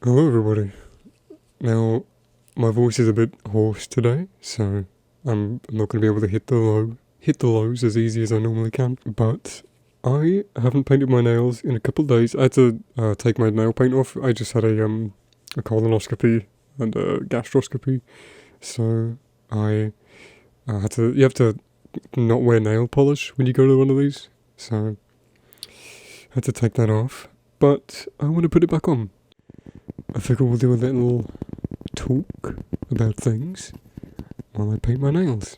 Hello everybody. Now, my voice is a bit hoarse today, so I'm not going to be able to hit the lows as easy as I normally can. But I haven't painted my nails in a couple of days. I had to take my nail paint off. I just had a colonoscopy and a gastroscopy, so I had to. You have to not wear nail polish when you go to one of these, so I had to take that off. But I want to put it back on. I figure we'll do a little talk about things while I paint my nails.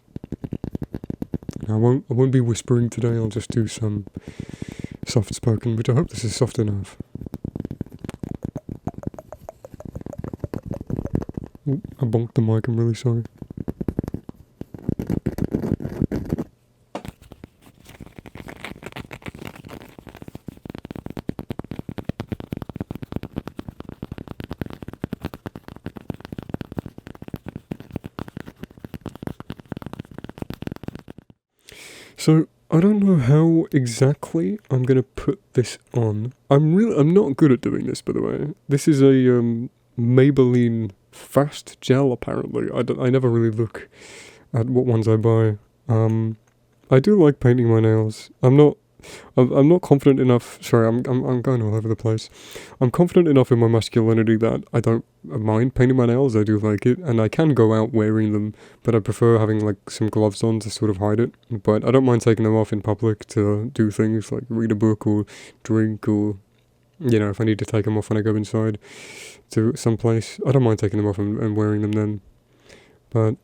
I won't be whispering today, I'll just do some soft spoken, which I hope this is soft enough. Ooh, I bonked the mic, I'm really sorry. So, I don't know how exactly I'm gonna put this on. I'm not good at doing this, by the way. This is a Maybelline Fast Gel, apparently. I never really look at what ones I buy. I do like painting my nails. I'm not confident enough. Sorry, I'm going all over the place. I'm confident enough in my masculinity that I don't mind painting my nails. I do like it, and I can go out wearing them, but I prefer having like some gloves on to sort of hide it. But I don't mind taking them off in public to do things like read a book or drink, or if I need to take them off when I go inside to some place. I don't mind taking them off and wearing them then. But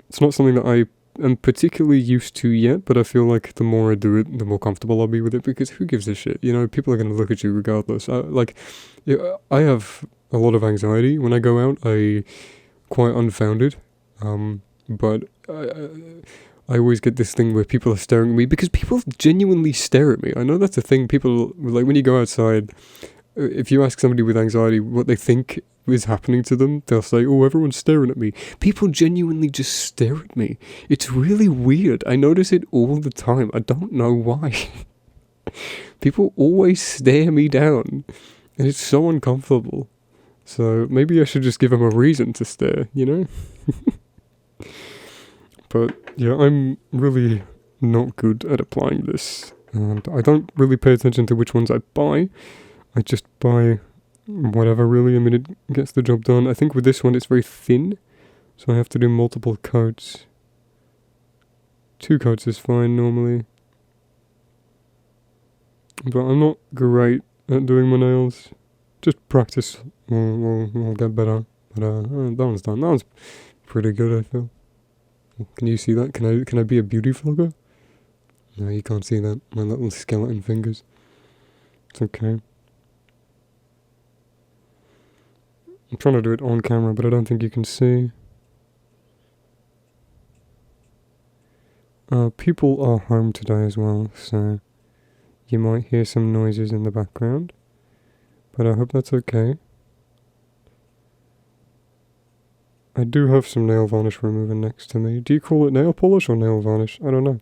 it's not something that I am particularly used to yet, but I feel like the more I do it, the more comfortable I'll be with it, because who gives a shit? People are going to look at you regardless. I have a lot of anxiety when I go out. Quite unfounded, but I always get this thing where people are staring at me, because people genuinely stare at me. I know that's a thing. People, like, when you go outside, if you ask somebody with anxiety what they think is happening to them, they'll say, "Oh, everyone's staring at me." People genuinely just stare at me. It's really weird. I notice it all the time. I don't know why. People always stare me down, and it's so uncomfortable. So maybe I should just give them a reason to stare, But yeah, I'm really not good at applying this, and I don't really pay attention to which ones I buy. I just buy whatever, really. I mean, it gets the job done. I think with this one it's very thin, so I have to do multiple coats. 2 coats is fine normally, but I'm not great at doing my nails. Just practice will get better. But that one's done. That one's pretty good, I feel. Can you see that? Can I be a beauty vlogger? No, you can't see that. My little skeleton fingers. It's okay. I'm trying to do it on camera, but I don't think you can see. People are home today as well, so you might hear some noises in the background, but I hope that's okay. I do have some nail varnish remover next to me. Do you call it nail polish or nail varnish? I don't know.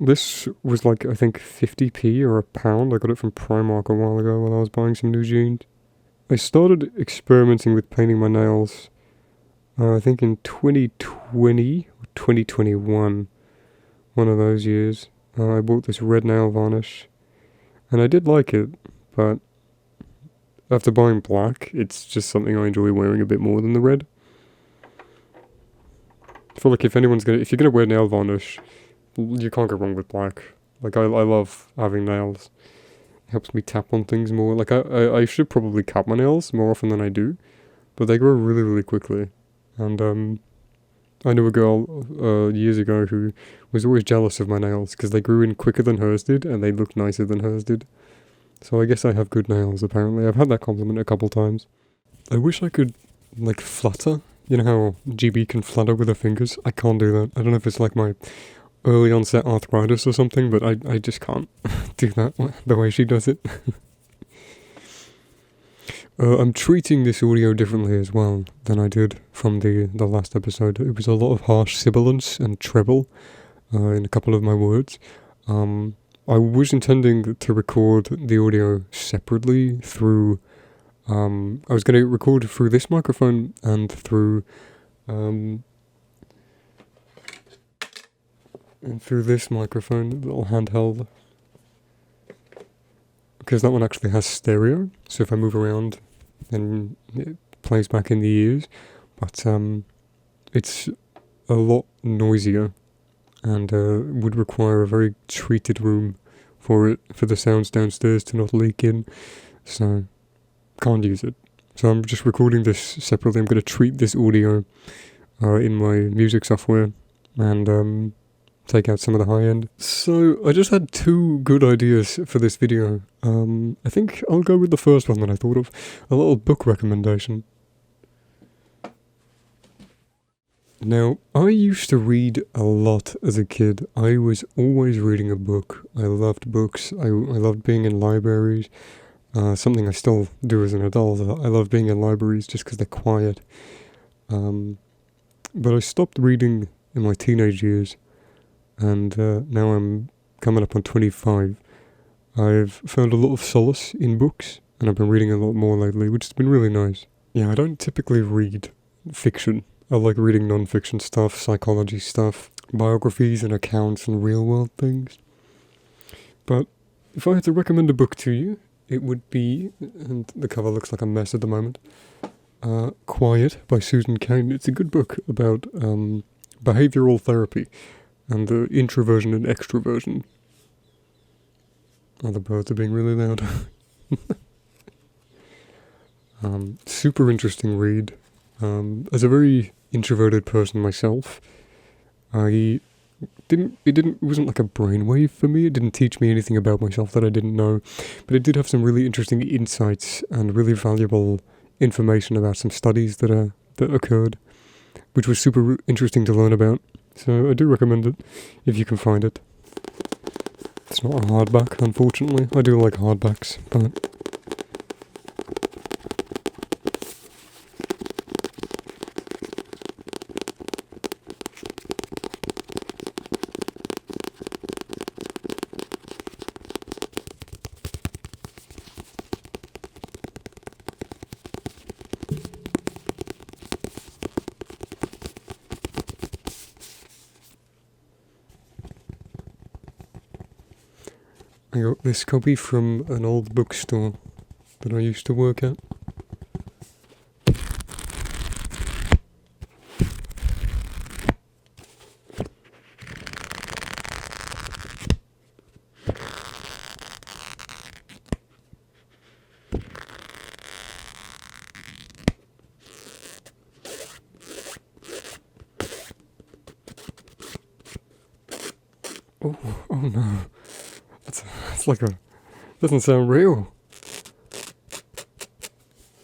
This was like, I think 50p or £1. I got it from Primark a while ago while I was buying some new jeans. I started experimenting with painting my nails, I think in 2020 or 2021, one of those years. I bought this red nail varnish, and I did like it, but after buying black, it's just something I enjoy wearing a bit more than the red. I feel like if you're gonna wear nail varnish, you can't go wrong with black. Like, I love having nails. It helps me tap on things more. Like, I should probably cap my nails more often than I do, but they grow really, really quickly. And I knew a girl years ago who was always jealous of my nails because they grew in quicker than hers did, and they looked nicer than hers did. So I guess I have good nails, apparently. I've had that compliment a couple times. I wish I could, like, flutter. You know how GB can flutter with her fingers? I can't do that. I don't know if it's like my early onset arthritis or something, but I just can't do that the way she does it. I'm treating this audio differently as well than I did from the last episode. It was a lot of harsh sibilance and treble in a couple of my words. I was intending to record the audio separately through, I was going to record through this microphone and through this microphone, little handheld, because that one actually has stereo, so if I move around, then it plays back in the ears, but it's a lot noisier, and would require a very treated room for the sounds downstairs to not leak in, so can't use it. So I'm just recording this separately. I'm going to treat this audio in my music software and take out some of the high end. So I just had 2 good ideas for this video. I think I'll go with the first one that I thought of, a little book recommendation. Now, I used to read a lot as a kid. I was always reading a book. I loved books. I loved being in libraries. Something I still do as an adult. I love being in libraries just because they're quiet. But I stopped reading in my teenage years, and now I'm coming up on 25. I've found a lot of solace in books, and I've been reading a lot more lately, which has been really nice. Yeah, I don't typically read fiction. I like reading non-fiction stuff, psychology stuff, biographies and accounts and real-world things. But if I had to recommend a book to you, it would be, and the cover looks like a mess at the moment, Quiet by Susan Cain. It's a good book about behavioral therapy and the introversion and extroversion. Oh, the birds are being really loud. Super interesting read. As a very introverted person myself, it wasn't like a brainwave for me. It didn't teach me anything about myself that I didn't know, but it did have some really interesting insights and really valuable information about some studies that occurred, which was super interesting to learn about. So I do recommend it if you can find it. It's not a hardback, unfortunately. I do like hardbacks, but I got this copy from an old bookstore that I used to work at. Oh no. It's like doesn't sound real.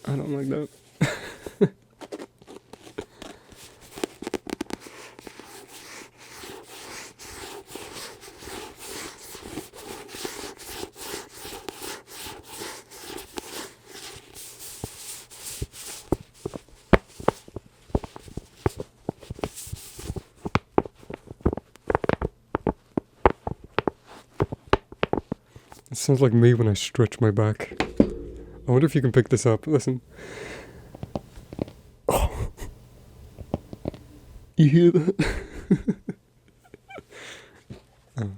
I don't like that. It sounds like me when I stretch my back. I wonder if you can pick this up. Listen. Oh. You hear that? Oh.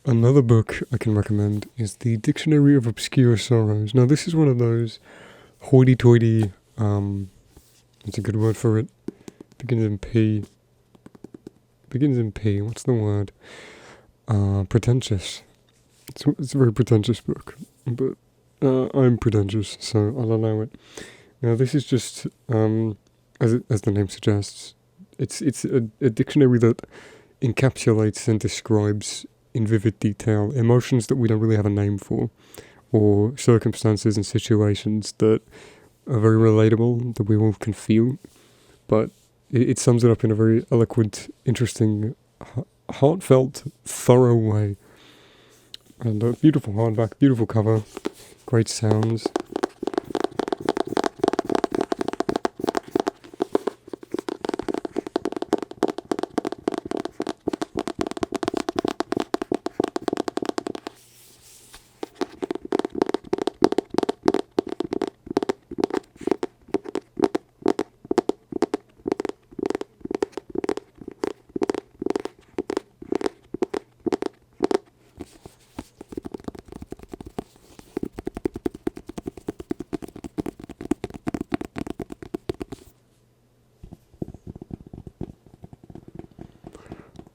Another book I can recommend is The Dictionary of Obscure Sorrows. Now this is one of those hoity-toity, that's a good word for it, begins in P, what's the word? Pretentious. It's a very pretentious book, but I'm pretentious, so I'll allow it. Now this is just, as the name suggests, it's a dictionary that encapsulates and describes in vivid detail emotions that we don't really have a name for, or circumstances and situations that are very relatable, that we all can feel, but it sums it up in a very eloquent, interesting, heartfelt, thorough way. And a beautiful hardback, beautiful cover, great sounds.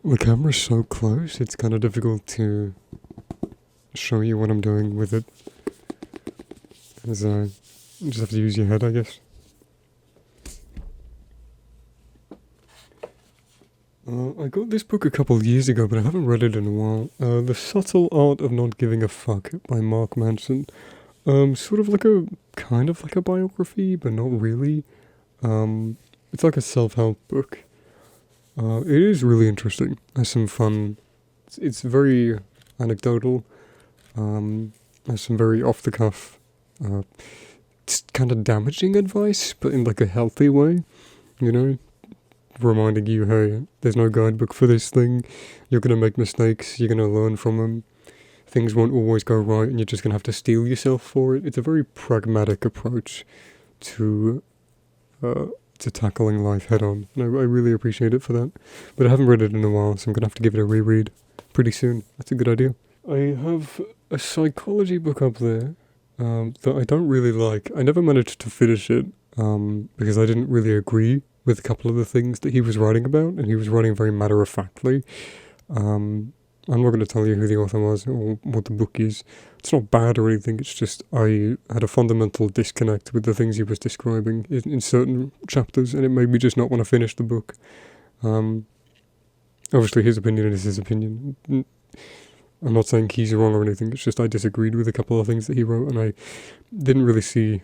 The camera's so close, it's kind of difficult to show you what I'm doing with it. As you just have to use your head, I guess. I got this book a couple of years ago, but I haven't read it in a while. The Subtle Art of Not Giving a Fuck by Mark Manson. Sort of like kind of like a biography, but not really. It's like a self-help book. It is really interesting. Has some fun. It's very anecdotal. Has some very off-the-cuff, it's kind of damaging advice, but in like a healthy way, you know? Reminding you, hey, there's no guidebook for this thing. You're going to make mistakes. You're going to learn from them. Things won't always go right, and you're just going to have to steel yourself for it. It's a very pragmatic approach to tackling life head on, and I really appreciate it for that. But I haven't read it in a while, so I'm going to have to give it a reread pretty soon. That's a good idea. I have a psychology book up there that I don't really like. I never managed to finish it because I didn't really agree with a couple of the things that he was writing about, and he was writing very matter-of-factly. I'm not going to tell you who the author was or what the book is. It's not bad or anything, it's just I had a fundamental disconnect with the things he was describing in certain chapters, and it made me just not want to finish the book. Obviously his opinion is his opinion. I'm not saying he's wrong or anything, it's just I disagreed with a couple of things that he wrote, and I didn't really see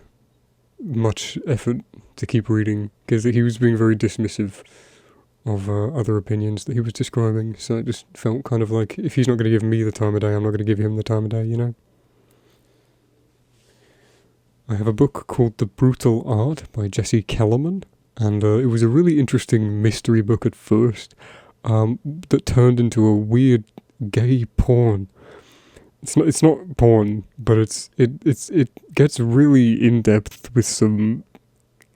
much effort to keep reading, because he was being very dismissive of other opinions that he was describing, so it just felt kind of like, if he's not going to give me the time of day, I'm not going to give him the time of day, you know? I have a book called The Brutal Art by Jesse Kellerman, and it was a really interesting mystery book at first, that turned into a weird gay porn. It's not porn, but it gets really in depth with some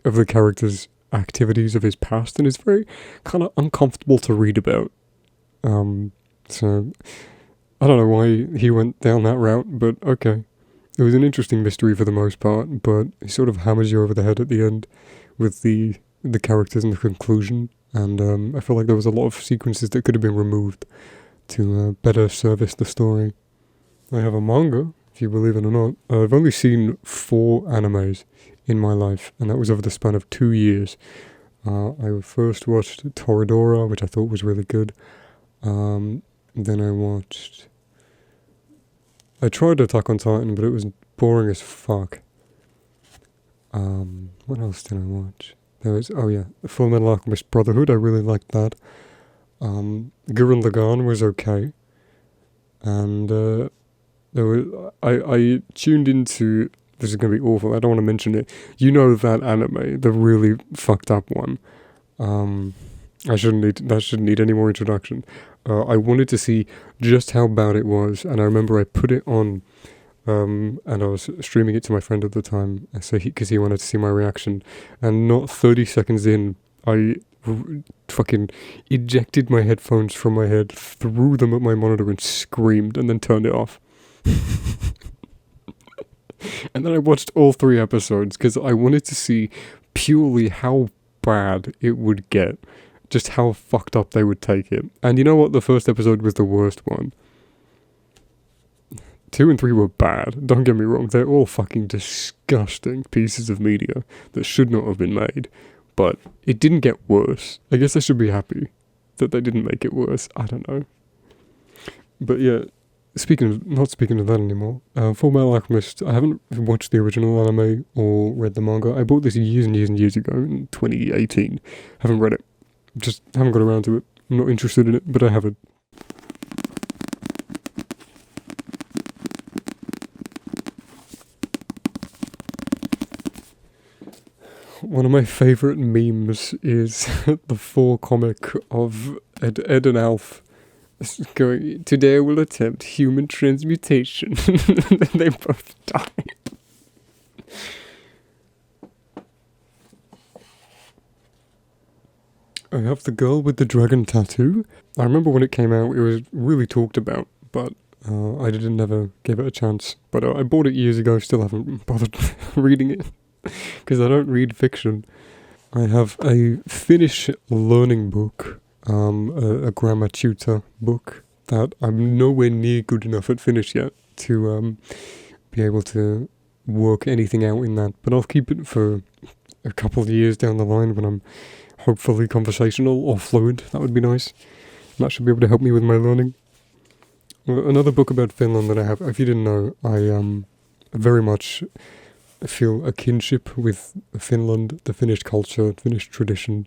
of the characters' activities of his past, and it's very kind of uncomfortable to read about. So I don't know why he went down that route, but okay. It was an interesting mystery for the most part, but he sort of hammers you over the head at the end with the characters and the conclusion, and I feel like there was a lot of sequences that could have been removed to better service the story. I have a manga, if you believe it or not. I've only seen 4 animes in my life, and that was over the span of 2 years. I first watched Toradora, which I thought was really good. Then I tried Attack on Titan, but it was boring as fuck. What else did I watch? There was, Full Metal Alchemist Brotherhood, I really liked that. Gurren Lagann was okay. And I tuned into, this is going to be awful, I don't want to mention it. You know that anime, the really fucked up one. That shouldn't need any more introduction. I wanted to see just how bad it was, and I remember I put it on, and I was streaming it to my friend at the time, because he wanted to see my reaction, and not 30 seconds in, I fucking ejected my headphones from my head, threw them at my monitor and screamed, and then turned it off. And then I watched all 3 episodes because I wanted to see purely how bad it would get, just how fucked up they would take it. And you know what? The first episode was the worst one. 2 and 3 were bad, don't get me wrong, they're all fucking disgusting pieces of media that should not have been made, but it didn't get worse. I guess I should be happy that they didn't make it worse, I don't know. But yeah, not speaking of that anymore, Full Metal Alchemist, I haven't watched the original anime or read the manga. I bought this years and years and years ago in 2018. Haven't read it. Just haven't got around to it. I'm not interested in it, but I haven't. One of my favourite memes is the 4 comic of Ed and Alf going, today we'll attempt human transmutation. And then they both die. I have The Girl with the Dragon Tattoo. I remember when it came out, it was really talked about, but I never gave it a chance. But I bought it years ago, still haven't bothered reading it, because I don't read fiction. I have a Finnish learning book a grammar tutor book that I'm nowhere near good enough at Finnish yet to be able to work anything out in that. But I'll keep it for a couple of years down the line when I'm hopefully conversational or fluent. That would be nice. That should be able to help me with my learning. Another book about Finland that I have, if you didn't know, I very much feel a kinship with Finland, the Finnish culture, Finnish tradition.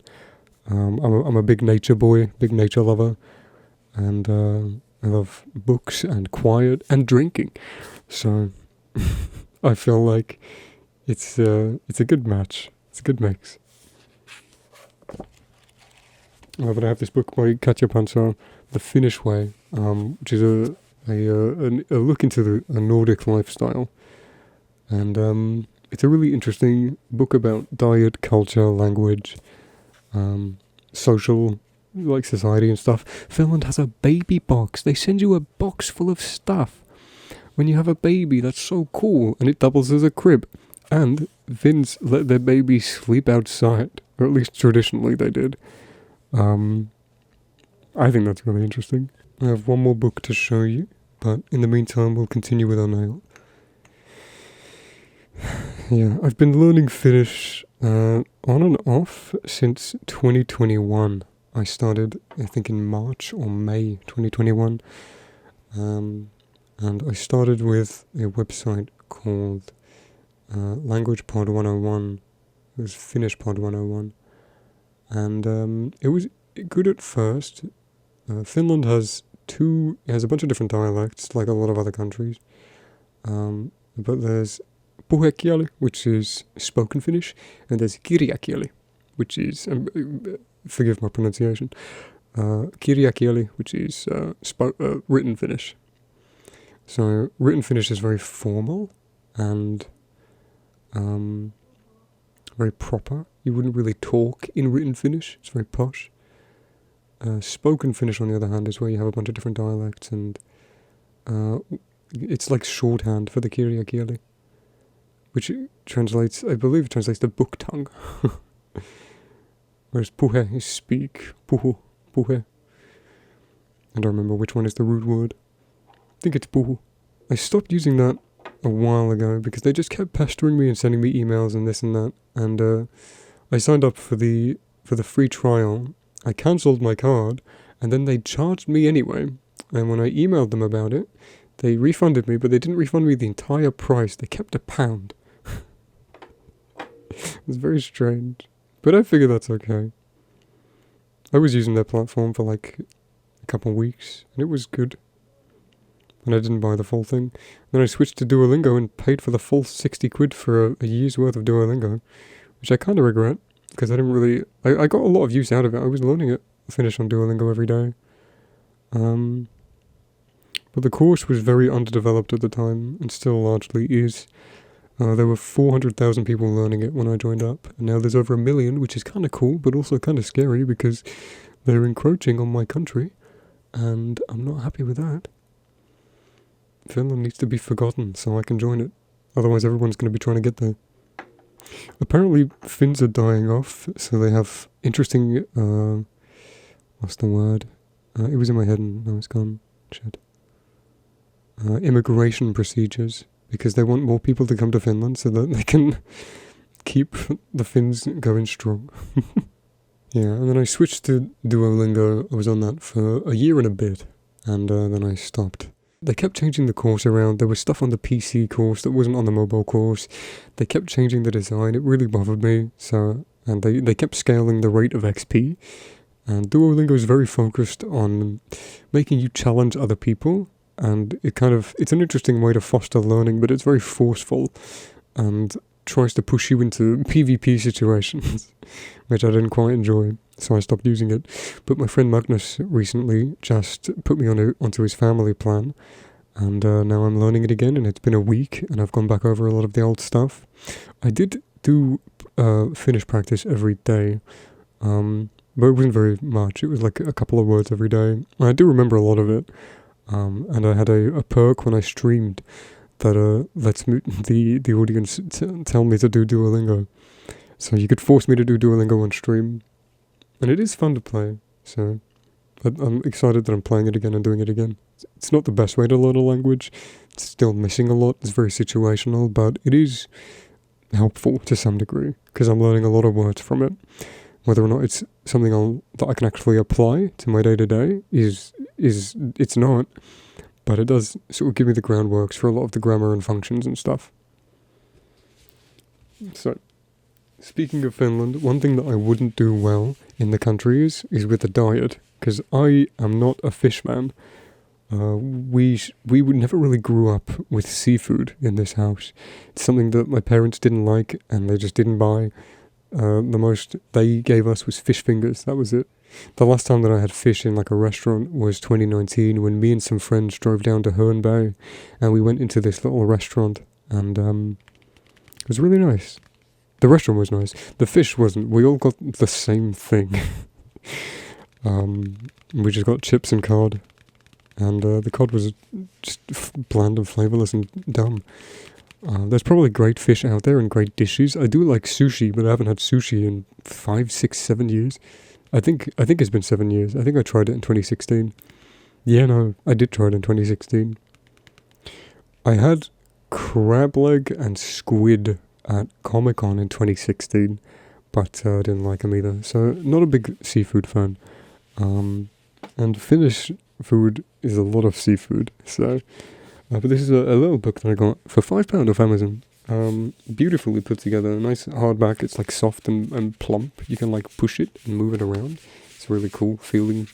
I'm a big nature boy, big nature lover, and I love books and quiet and drinking. So I feel like it's a good match. It's a good mix. But I have this book by Katja Pansar, The Finnish Way, which is a look into a Nordic lifestyle. And it's a really interesting book about diet, culture, language, social, like society and stuff. Finland has a baby box. They send you a box full of stuff. When you have a baby, that's so cool. And it doubles as a crib. And Finns let their babies sleep outside. Or at least traditionally they did. I think that's really interesting. I have one more book to show you. But in the meantime, we'll continue with our nail. Yeah, I've been learning Finnish on and off since 2021. I started, I think, in March or May 2021. And I started with a website called Language Pod 101. It was Finnish Pod 101. And it was good at first. Finland has a bunch of different dialects, like a lot of other countries. But there's puhekieli, which is spoken Finnish, and there's kirjakieli, which is, forgive my pronunciation, kirjakieli, which is written Finnish. So written Finnish is very formal and very proper. You wouldn't really talk in written Finnish. It's very posh. Spoken Finnish, on the other hand, is where you have a bunch of different dialects, and it's like shorthand for the kirjakieli, which translates, I believe, translates to book tongue. Whereas puhe is speak, puhu, puhe. I don't remember which one is the rude word. I think it's puhu. I stopped using that a while ago because they just kept pestering me and sending me emails and this and that. And I signed up for the free trial. I cancelled my card, and then they charged me anyway. And when I emailed them about it, they refunded me, but they didn't refund me the entire price. They kept £1. It was very strange. But I figure that's okay. I was using their platform for like a couple of weeks, and it was good. And I didn't buy the full thing. Then I switched to Duolingo and paid for the full 60 quid for a year's worth of Duolingo, which I kind of regret, because I didn't really... I got a lot of use out of it. I was learning it Finnish on Duolingo every day. But the course was very underdeveloped at the time, and still largely is. There were 400,000 people learning it when I joined up, and now there's over 1 million, which is kind of cool, but also kind of scary, because they're encroaching on my country, and I'm not happy with that. Finland needs to be forgotten so I can join it. Otherwise everyone's going to be trying to get there. Apparently Finns are dying off, so they have interesting, what's the word? It was in my head and now it's gone. Shit. Immigration procedures, because they want more people to come to Finland so that they can keep the Finns going strong. Yeah, and then I switched to Duolingo. I was on that for a year and a bit, and then I stopped. They kept changing the course around. There was stuff on the PC course that wasn't on the mobile course. They kept changing the design. It really bothered me. And they kept scaling the rate of XP. And Duolingo is very focused on making you challenge other people. And it's an interesting way to foster learning, but it's very forceful and tries to push you into PvP situations, which I didn't quite enjoy, so I stopped using it. But my friend Magnus recently just put me onto his family plan, and now I'm learning it again, and it's been a week, and I've gone back over a lot of the old stuff. I did do Finnish practice every day, but it wasn't very much. It was like a couple of words every day. I do remember a lot of it. And I had a perk when I streamed that lets me, the audience tell me to do Duolingo. So you could force me to do Duolingo on stream. And it is fun to play. So I'm excited that I'm playing it again and doing it again. It's not the best way to learn a language. It's still missing a lot. It's very situational, but it is helpful to some degree because I'm learning a lot of words from it. Whether or not it's something that I can actually apply to my day to day is it's not, but it does sort of give me the groundworks for a lot of the grammar and functions and stuff. So, speaking of Finland, one thing that I wouldn't do well in the country is with the diet, because I am not a fish man. We would never really grew up with seafood in this house. It's something that my parents didn't like, and they just didn't buy. The most they gave us was fish fingers. That was it. The last time that I had fish in like a restaurant was 2019 when me and some friends drove down to Herne Bay, and we went into this little restaurant, and it was really nice. The restaurant was nice. The fish wasn't. We all got the same thing. We just got chips and cod, and the cod was just bland and flavourless and dumb. There's probably great fish out there and great dishes. I do like sushi, but I haven't had sushi in 5, 6, 7 years. I think it's been 7 years. I think I tried it in 2016. Yeah, no, I did try it in 2016. I had crab leg and squid at Comic-Con in 2016, but I didn't like them either. So, not a big seafood fan. And Finnish food is a lot of seafood, so... but this is a little book that I got for £5 off Amazon. Beautifully put together, a nice hardback. It's like soft and plump. You can like push it and move it around. It's really cool feeling.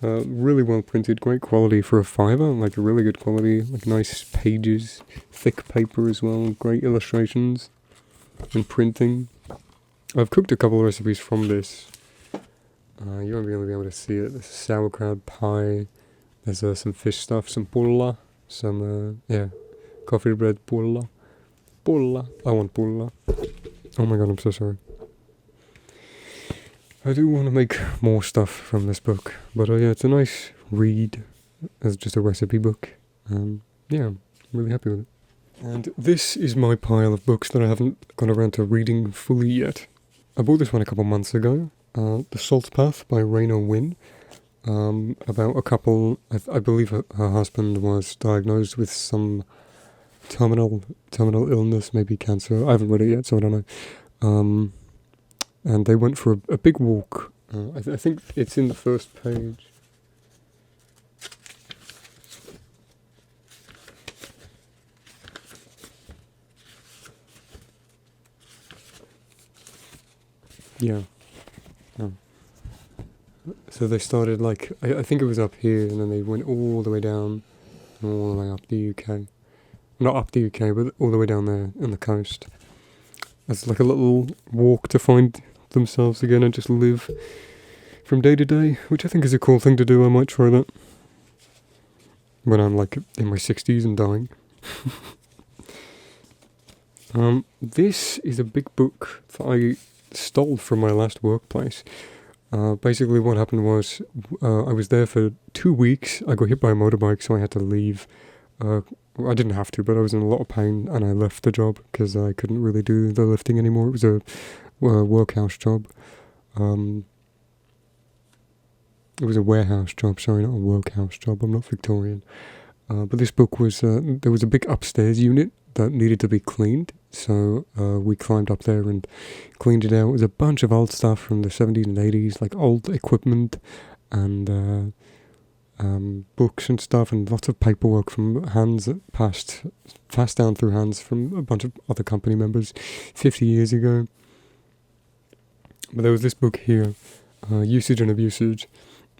Really well printed, great quality for a £5. Like really good quality, like nice pages, thick paper as well, great illustrations and printing. I've cooked a couple of recipes from this. You won't really be able to see it. There's sauerkraut pie. There's some fish stuff, some pulla. Some, coffee bread pulla. Pulla. I want pulla. Oh my god, I'm so sorry. I do want to make more stuff from this book. But yeah, it's a nice read as just a recipe book. Yeah, I'm really happy with it. And this is my pile of books that I haven't gone around to reading fully yet. I bought this one a couple months ago. The Salt Path by Raina Wynn. About a couple, I believe her husband was diagnosed with some terminal illness, maybe cancer. I haven't read it yet, so I don't know. And they went for a big walk. I think it's in the first page. Yeah. Oh. So they started like, I think it was up here, and then they went all the way down, all the way up the UK. Not up the UK, but all the way down there on the coast. It's like a little walk to find themselves again and just live from day to day, which I think is a cool thing to do. I might try that when I'm like in my 60s and dying. This is a big book that I stole from my last workplace. Basically what happened was I was there for 2 weeks. I got hit by a motorbike, so I had to leave. I didn't have to, but I was in a lot of pain, and I left the job because I couldn't really do the lifting anymore. It was a workhouse job. It was a warehouse job, sorry, not a workhouse job. I'm not Victorian. But this book was, there was a big upstairs unit that needed to be cleaned, so we climbed up there and cleaned it out. It was a bunch of old stuff from the 70s and 80s, like old equipment and books and stuff, and lots of paperwork from hands that passed down through hands from a bunch of other company members 50 years ago. But there was this book here, Usage and Abusage,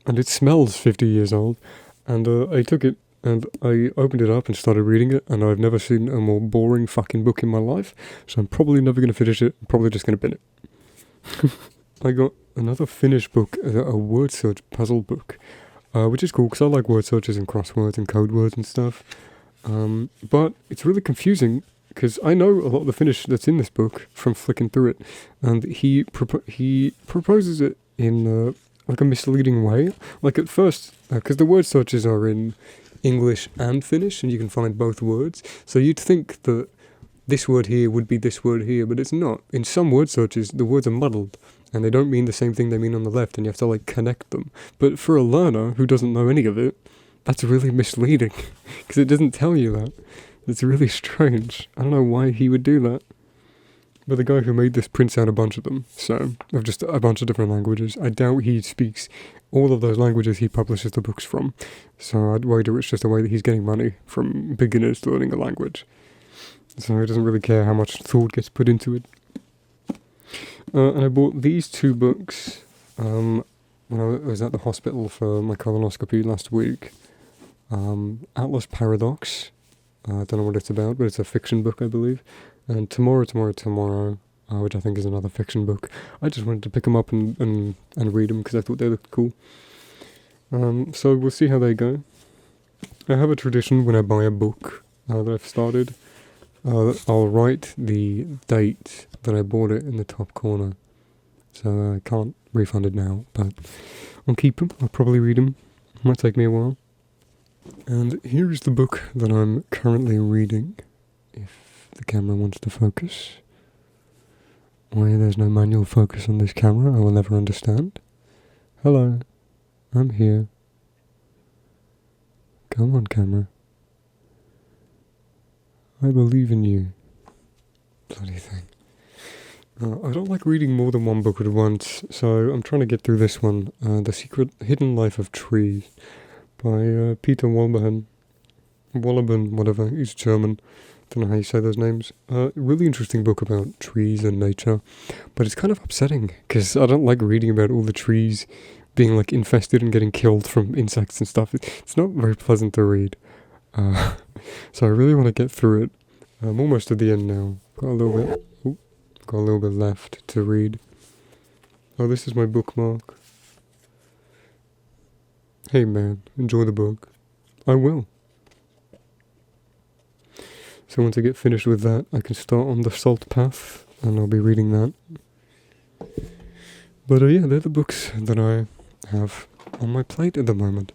and it smells 50 years old, and I took it and I opened it up and started reading it, and I've never seen a more boring fucking book in my life, so I'm probably never going to finish it. I'm probably just going to bin it. I got another Finnish book, a word search puzzle book, which is cool because I like word searches and crosswords and code words and stuff. But it's really confusing because I know a lot of the Finnish that's in this book from flicking through it, and he proposes it in like a misleading way. Like at first, because the word searches are in English and Finnish, and you can find both words. So you'd think that this word here would be this word here, but it's not. In some word searches, the words are muddled, and they don't mean the same thing they mean on the left, and you have to like connect them. But for a learner who doesn't know any of it, that's really misleading, because it doesn't tell you that. It's really strange. I don't know why he would do that. But the guy who made this prints out a bunch of them, so, of just a bunch of different languages. I doubt he speaks all of those languages he publishes the books from, so I'd wager it's just a way that he's getting money from beginners learning a language. So he doesn't really care how much thought gets put into it. And I bought these two books when I was at the hospital for my colonoscopy last week. Atlas Paradox, I don't know what it's about, but it's a fiction book, I believe. And Tomorrow, which I think is another fiction book. I just wanted to pick them up and read them because I thought they looked cool. So we'll see how they go. I have a tradition when I buy a book that I've started. I'll write the date that I bought it in the top corner. So I can't refund it now, but I'll keep them. I'll probably read them. It might take me a while. And here's the book that I'm currently reading, if the camera wants to focus. Why there's no manual focus on this camera, I will never understand. Hello, I'm here. Come on, camera. I believe in you. Bloody thing. I don't like reading more than one book at once, so I'm trying to get through this one, The Hidden Life of Trees, by Peter Wolleben, whatever, he's German. Don't know how you say those names. Really interesting book about trees and nature, but it's kind of upsetting because I don't like reading about all the trees being like infested and getting killed from insects and stuff. It's not very pleasant to read. So I really want to get through it. I'm almost at the end now. Got a little bit left to read. Oh, this is my bookmark. Hey man, enjoy the book. I will. So once I get finished with that, I can start on the Salt Path, and I'll be reading that. But yeah, they're the books that I have on my plate at the moment.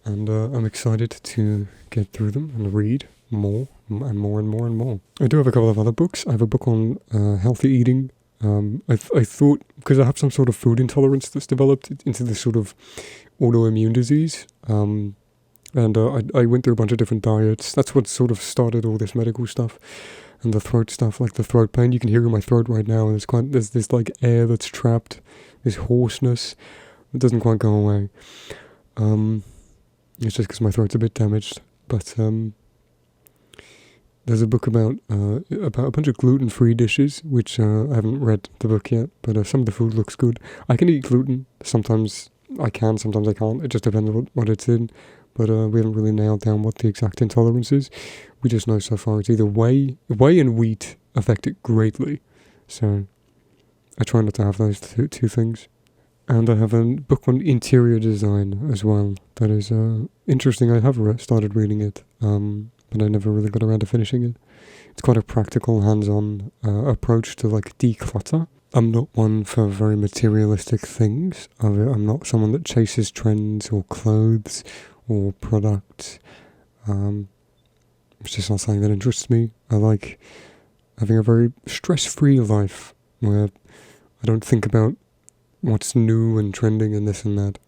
And I'm excited to get through them and read more and more and more and more. I do have a couple of other books. I have a book on healthy eating. I thought, because I have some sort of food intolerance that's developed into this sort of autoimmune disease, and I went through a bunch of different diets. That's what sort of started all this medical stuff and the throat stuff, like the throat pain. You can hear in my throat right now, and there's this like air that's trapped, this hoarseness. It doesn't quite go away. It's just because my throat's a bit damaged. But there's a book about a bunch of gluten-free dishes, which I haven't read the book yet, but some of the food looks good. I can eat gluten. Sometimes I can, sometimes I can't. It just depends on what it's in. But we haven't really nailed down what the exact intolerance is. We just know so far it's either whey and wheat affect it greatly. So I try not to have those two things. And I have a book on interior design as well. That is interesting. I have started reading it, but I never really got around to finishing it. It's quite a practical, hands-on approach to like declutter. I'm not one for very materialistic things. I'm not someone that chases trends or clothes or products. It's just not something that interests me. I like having a very stress-free life where I don't think about what's new and trending and this and that.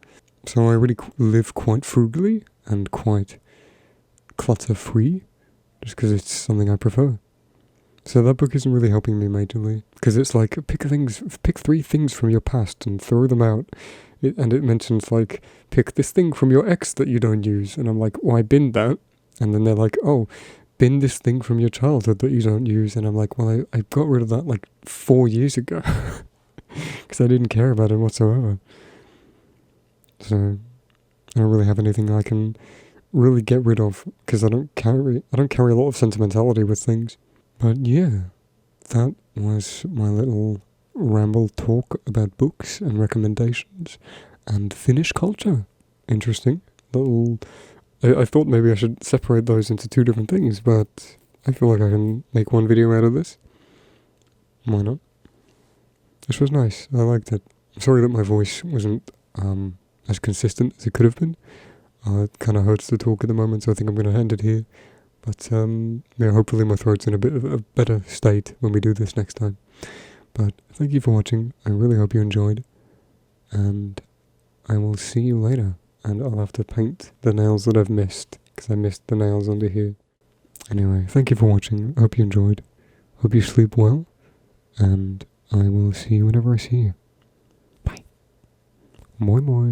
So I really live quite frugally and quite clutter-free, just because it's something I prefer. So that book isn't really helping me majorly, because it's like, pick 3 things from your past and throw them out. And it mentions like, pick this thing from your ex that you don't use. And I'm like, well, I binned that. And then they're like, oh, bin this thing from your childhood that you don't use. And I'm like, well, I got rid of that like 4 years ago. Because I didn't care about it whatsoever. So I don't really have anything I can really get rid of, because I don't carry a lot of sentimentality with things. But yeah, that was my little ramble talk about books and recommendations and Finnish culture. Interesting. I thought maybe I should separate those into 2 different things, but I feel like I can make one video out of this. Why not? This was nice. I liked it. I'm sorry that my voice wasn't as consistent as it could have been. It kind of hurts to talk at the moment, so I think I'm going to end it here. But yeah, hopefully my throat's in a bit of a better state when we do this next time. But thank you for watching. I really hope you enjoyed, and I will see you later. And I'll have to paint the nails that I've missed, because I missed the nails under here. Anyway, thank you for watching. I hope you enjoyed. Hope you sleep well, and I will see you whenever I see you. Bye. Moi moi.